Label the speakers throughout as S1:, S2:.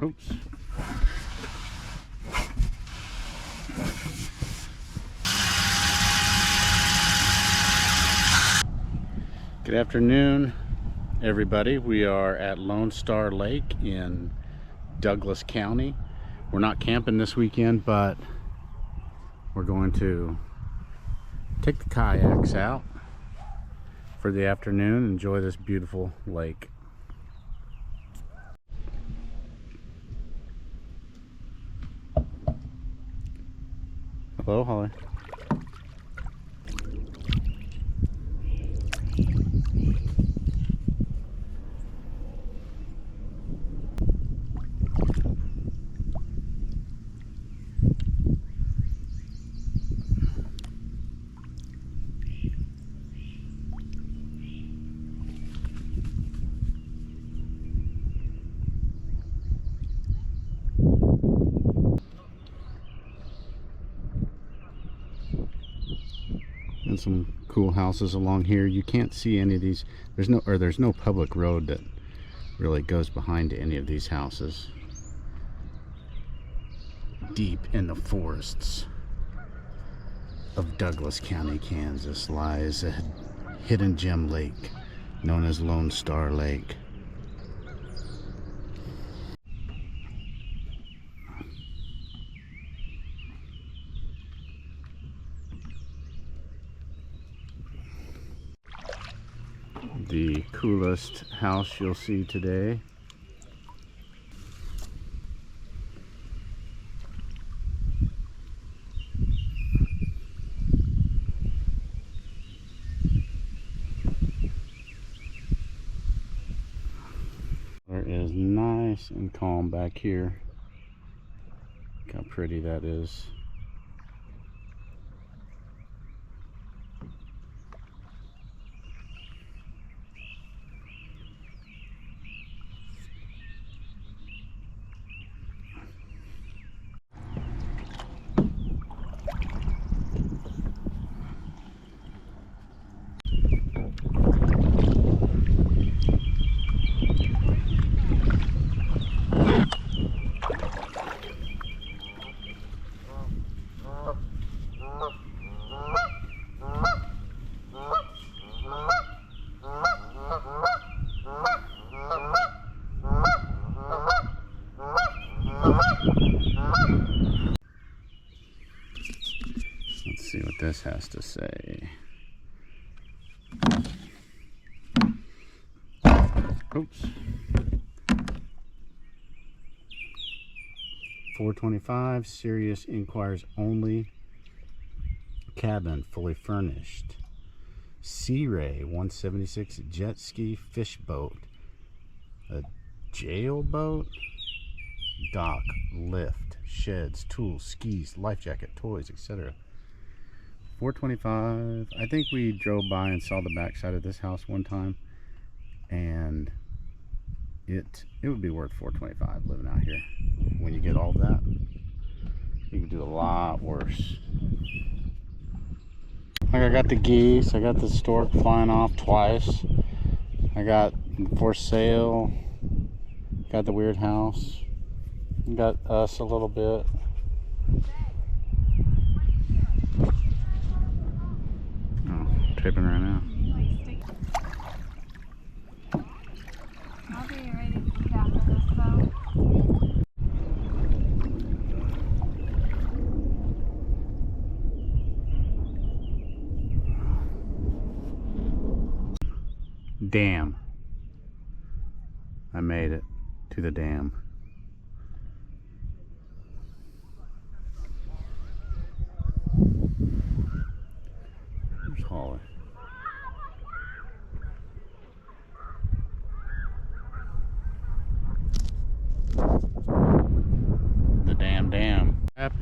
S1: Oops. Good afternoon, everybody. We are at Lone Star Lake in Douglas County. We're not camping this weekend, but we're going to take the kayaks out for the afternoon and enjoy this beautiful lake. Hello, Holly. And some cool houses along here. You can't see any of these. There's no public road that really goes behind any of these houses. Deep in the forests of Douglas County, Kansas, lies a hidden gem lake known as Lone Star Lake. The coolest house you'll see today. It is nice and calm back here. Look how pretty that is. Let's see what this has to say. Oops. 425, serious inquiries only. Cabin fully furnished. Sea Ray 176 jet ski fish boat. A jail boat. Dock, lift, sheds, tools, skis, life jacket, toys, etc. 425. I think we drove by and saw the backside of this house one time, and it would be worth 425 living out here. When you get all that, you can do a lot worse. Like, I got the geese, I got the stork flying off twice, I got for sale, got the weird house, got us a little bit. Oh, tripping right now.
S2: I'll be ready to eat after this though.
S1: Dam. I made it to the dam. There's Holly. The dam. App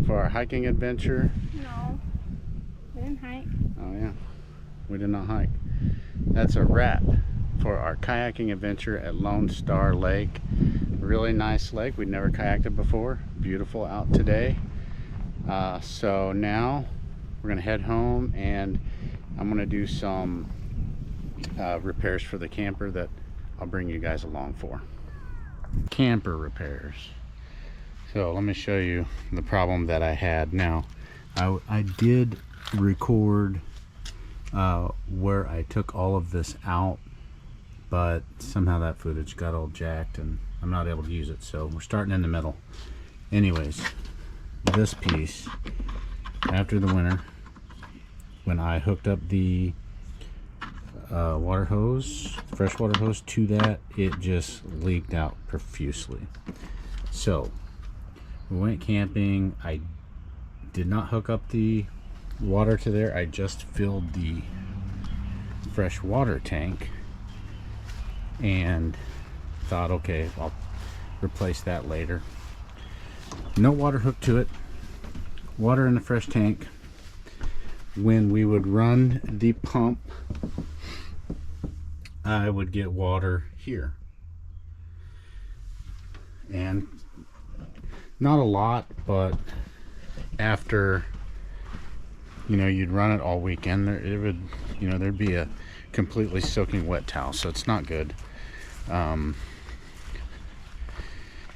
S1: for our hiking adventure.
S2: No, we didn't hike.
S1: Oh yeah, we did not hike. That's a wrap for our kayaking adventure at Lone Star Lake. Really nice lake. We'd never kayaked it before. Beautiful out today. So now we're gonna head home, and I'm gonna do some repairs for the camper that I'll bring you guys along for. camper repairs. So let me show you the problem that I had. Now I did record where I took all of this out, but somehow that footage got all jacked and I'm not able to use it, so we're starting in the middle. Anyways, this piece, after the winter, when I hooked up the water hose, freshwater hose to that, it just leaked out profusely. So we went camping. I did not hook up the water to there. I just filled the fresh water tank and thought, okay, I'll replace that later. No water hooked to it. Water in the fresh tank. When we would run the pump, I would get water here, and not a lot, but after, you know, you'd run it all weekend, it would, you know, there'd be a completely soaking wet towel, so it's not good. And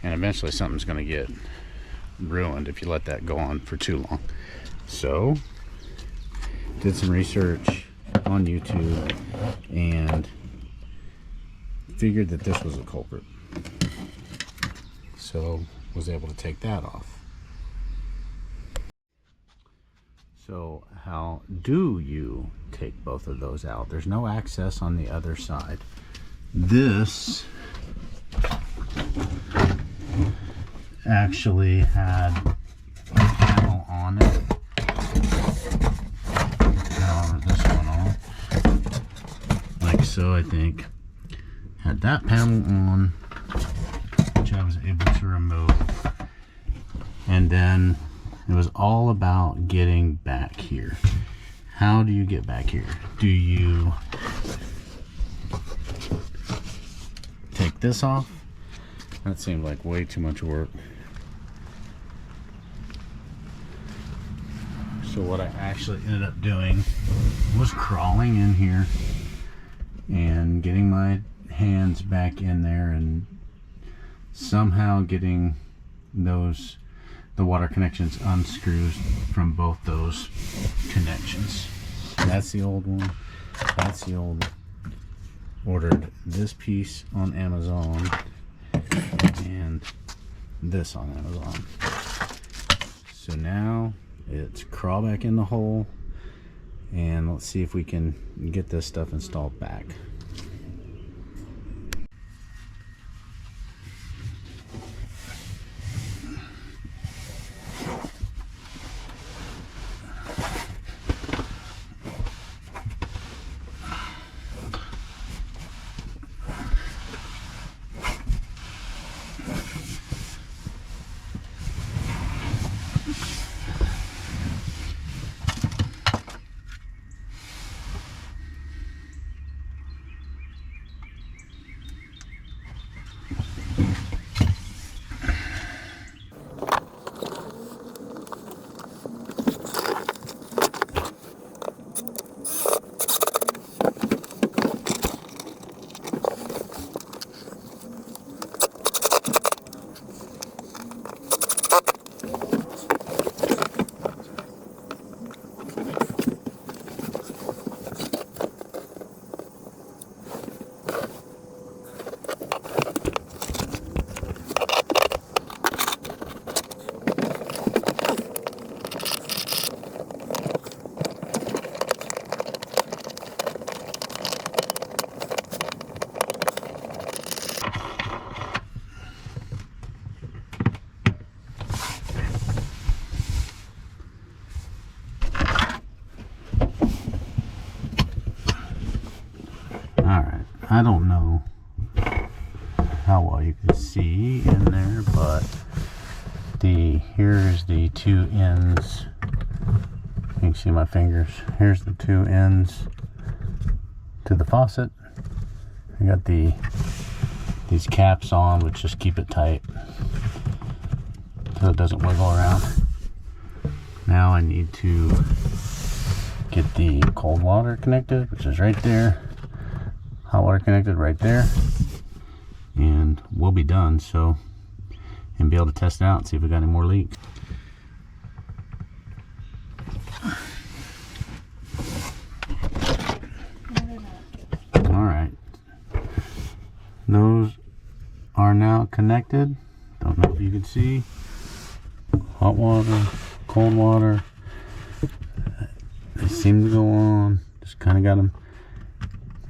S1: eventually something's going to get ruined if you let that go on for too long. So did some research on YouTube and figured that this was a culprit, so was able to take that off. So how do you take both of those out? There's no access on the other side. This actually had a panel on it. Now this one on, like so, I think. Had that panel on, which I was able to remove, and then it was all about getting back here. How do you get back here? Do you take this off? That seemed like way too much work. So what I actually ended up doing was crawling in here and getting my hands back in there and somehow getting those, the water connections unscrewed from both those connections. That's the old one. That's the old one. Ordered this piece on Amazon and this on Amazon. So now it's crawl back in the hole, and let's see if we can get this stuff installed back. I don't know how well you can see in there, but here's the two ends. You can see my fingers. Here's the two ends to the faucet. I got these caps on, which just keep it tight so it doesn't wiggle around. Now I need to get the cold water connected, which is right there. Hot water connected right there, and we'll be done. So, and be able to test it out and see if we got any more leaks. All right, those are now connected. Don't know if you can see. Hot water, cold water. They seem to go on. Just kind of got them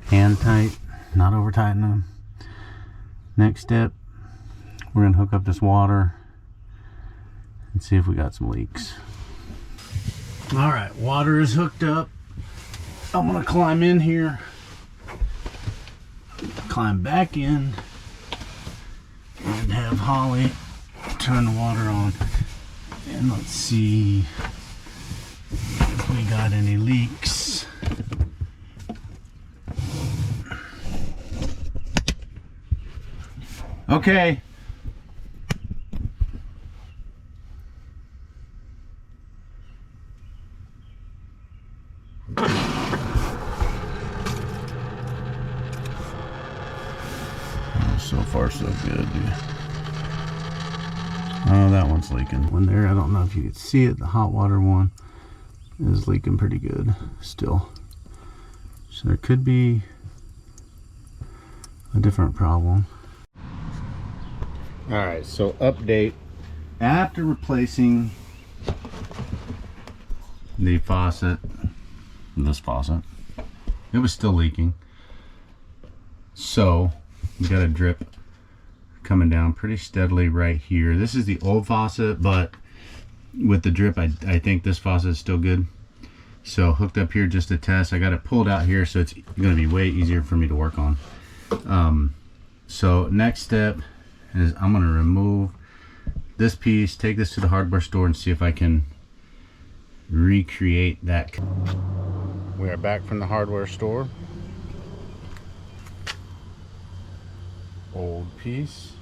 S1: hand tight, not over tightening them. Next step, we're gonna hook up this water and see if we got some leaks. All right, water is hooked up. I'm gonna climb in here, climb back in, and have Holly turn the water on. And let's see if we got any leaks. Okay. So far so good. Oh, that one's leaking. One there, I don't know if you can see it. The hot water one is leaking pretty good still. So there could be a different problem. All right, so update. After replacing the faucet, this faucet, it was still leaking. So we got a drip coming down pretty steadily right here. This is the old faucet, but with the drip, I think this faucet is still good. So hooked up here just to test. I got it pulled out here, so it's going to be way easier for me to work on. So next step is I'm going to remove this piece, take this to the hardware store, and see if I can recreate that. We are back from the hardware store. Old piece,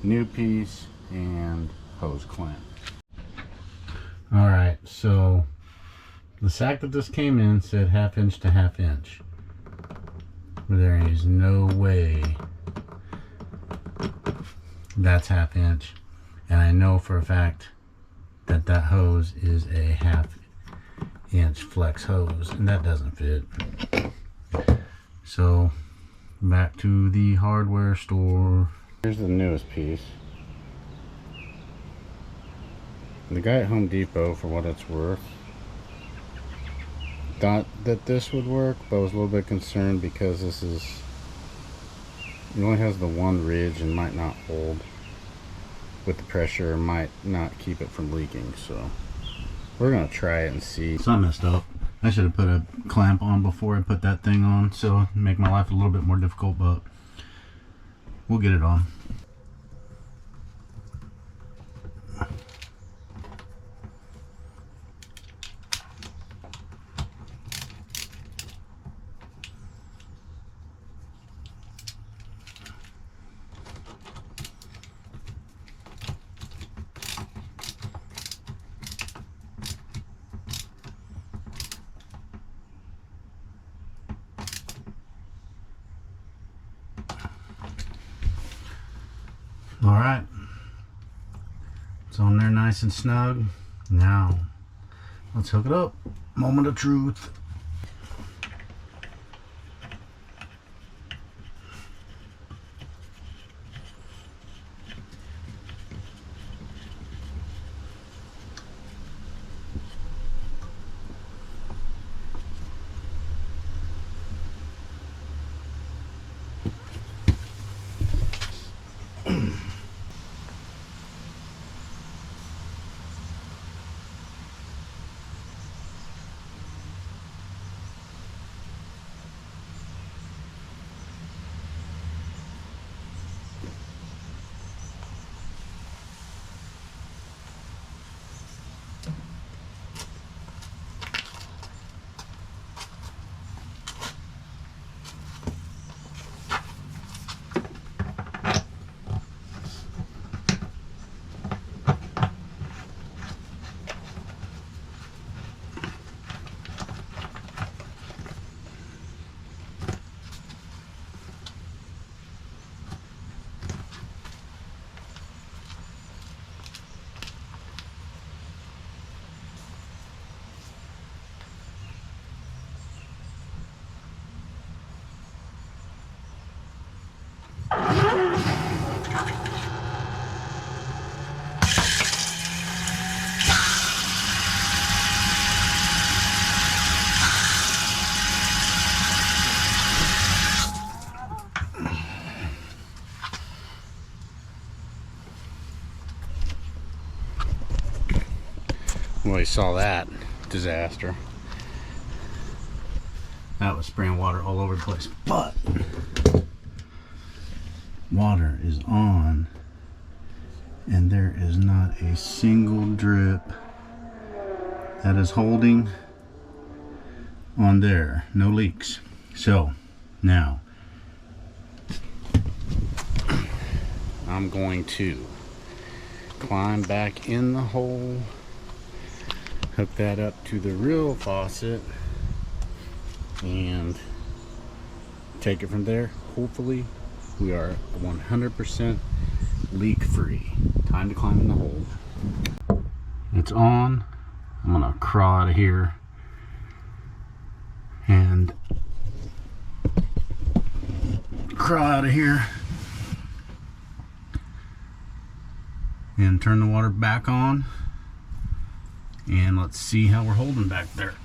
S1: new piece, and hose clamp. All right, so the sack that this came in said 1/2 inch to 1/2 inch. There is no way that's 1/2 inch, and I know for a fact that that hose is a 1/2 inch flex hose, and that doesn't fit. So back to the hardware store. Here's the newest piece. The guy at Home Depot, for what it's worth, thought that this would work, but was a little bit concerned because this is, it only has the one ridge and might not hold with the pressure, might not keep it from leaking. So we're gonna try it and see. So I messed up. I should have put a clamp on before I put that thing on, so it'd make my life a little bit more difficult, but we'll get it on. All right, it's on there nice and snug. Now let's hook it up. Moment of truth. Anybody saw that disaster. That was spraying water all over the place. But water is on, and there is not a single drip that is holding on there. No leaks. So now I'm going to climb back in the hole, hook that up to the real faucet, and take it from there. Hopefully we are 100% leak free. Time to climb in the hole. It's on. I'm gonna crawl out of here and and turn the water back on, and let's see how we're holding back there.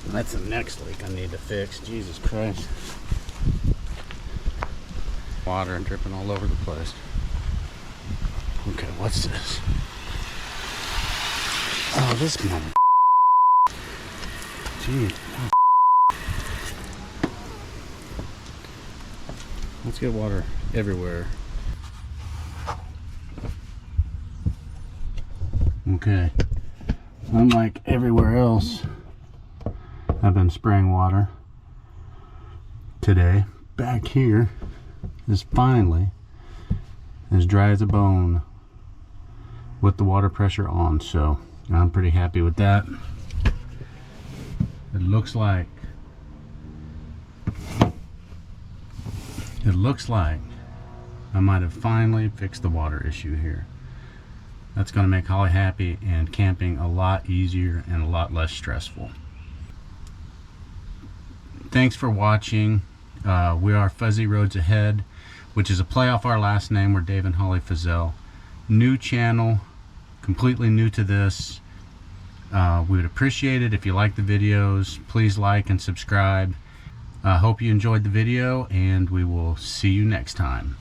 S1: That's the next leak I need to fix. Jesus Christ. Water dripping all over the place. Okay, what's this? Oh, this mother. Jeez. Let's get water everywhere. Okay. Unlike everywhere else, I've been spraying water today. Back here is finally as dry as a bone with the water pressure on, so I'm pretty happy with that. It looks like I might have finally fixed the water issue here. That's going to make Holly happy and camping a lot easier and a lot less stressful. Thanks for watching. We are Fuzzy Roads Ahead, which is a play off our last name. We're Dave and Holly Fazell. New channel, completely new to this. We would appreciate it if you like the videos. Please like and subscribe. Hope you enjoyed the video, and we will see you next time.